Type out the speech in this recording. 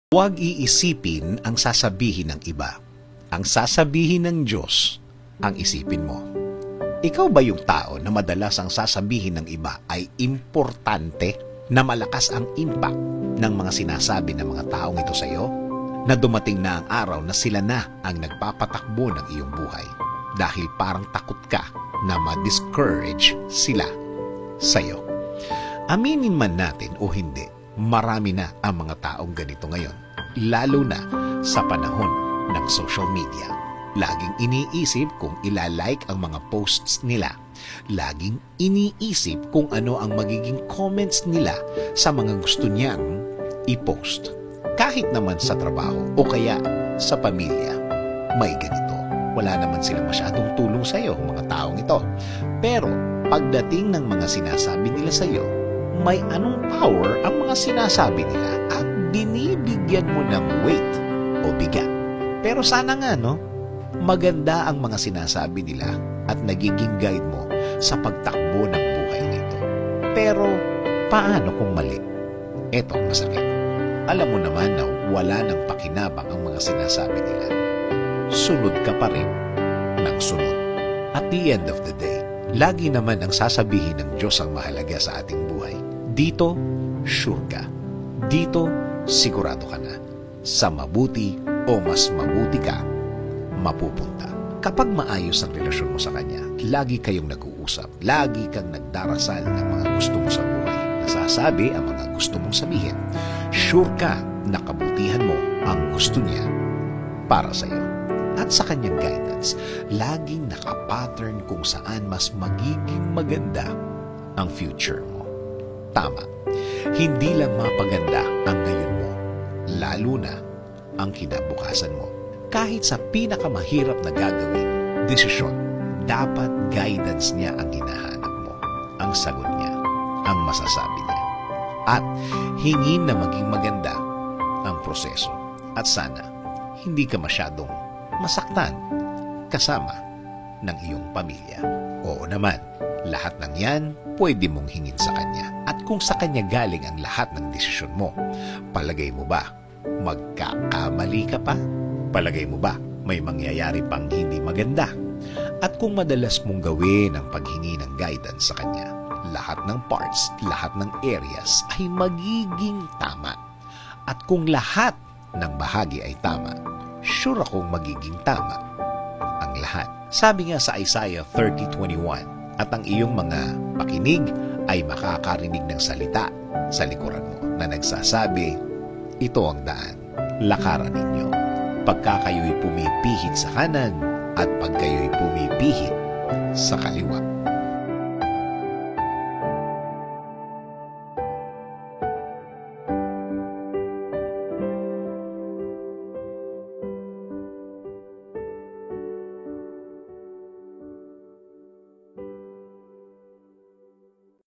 Huwag iisipin ang sasabihin ng iba. Ang sasabihin ng Diyos ang isipin mo. Ikaw ba yung tao na madalas ang sasabihin ng iba ay importante, na malakas ang impact ng mga sinasabi ng mga taong ito sa iyo? Na dumating na ang araw na sila na ang nagpapatakbo ng iyong buhay dahil parang takot ka na ma-discourage sila sa iyo. Aminin man natin o hindi, marami na ang mga taong ganito ngayon, lalo na sa panahon ng social media. Laging iniisip kung ilalike ang mga posts nila. Laging iniisip kung ano ang magiging comments nila sa mga gusto niyang i-post. Kahit naman sa trabaho o kaya sa pamilya, may ganito. Wala naman sila masyadong tulong sa iyo, mga taong ito. Pero pagdating ng mga sinasabi nila sa iyo, may anong power ang mga sinasabi nila at binibigyan mo ng weight o bigat. Pero sana nga, maganda ang mga sinasabi nila at nagiging guide mo sa pagtakbo ng buhay nito. Pero paano kung mali? Eto ang masakit. Alam mo naman na wala nang pakinabang ang mga sinasabi nila. Sunod ka pa rin ng sunod. At the end of the day, lagi naman ang sasabihin ng Diyos ang mahalaga sa ating buhay. Dito, sure ka. Dito, sigurado ka na. Sa mabuti o mas mabuti ka, mapupunta. Kapag maayos ang relasyon mo sa Kanya, lagi kayong nag-uusap, lagi kang nagdarasal ng mga gusto mo sa buhay, nasasabi ang mga gusto mong sabihin, sure ka na kabutihan mo ang gusto niya para sa iyo. At sa Kanyang guidance, laging nakapattern kung saan mas magiging maganda ang future mo. Tama, hindi lang mapaganda ang ngayon mo, lalo na ang kinabukasan mo. Kahit sa pinakamahirap na gagawing desisyon, dapat guidance niya ang hinahanap mo, ang sagot niya, ang masasabi niya. At hingin na maging maganda ang proseso. At sana, hindi ka masyadong masaktan kasama ng iyong pamilya. Oo naman, lahat ng yan pwede mong hingin sa Kanya. At kung sa Kanya galing ang lahat ng desisyon mo, palagay mo ba magkakamali ka pa? Palagay mo ba may mangyayari pang hindi maganda? At kung madalas mong gawin ang paghingi ng guidance sa Kanya, lahat ng parts, lahat ng areas ay magiging tama. At kung lahat ng bahagi ay tama, sure akong magiging tama ang lahat. Sabi nga sa Isaiah 30:21, at ang iyong mga pakinig ay makakarinig ng salita sa likuran mo na nagsasabi, ito ang daan, lakaran ninyo. Pagka kayo'y pumipihit sa kanan at pag kayo'y pumipihit sa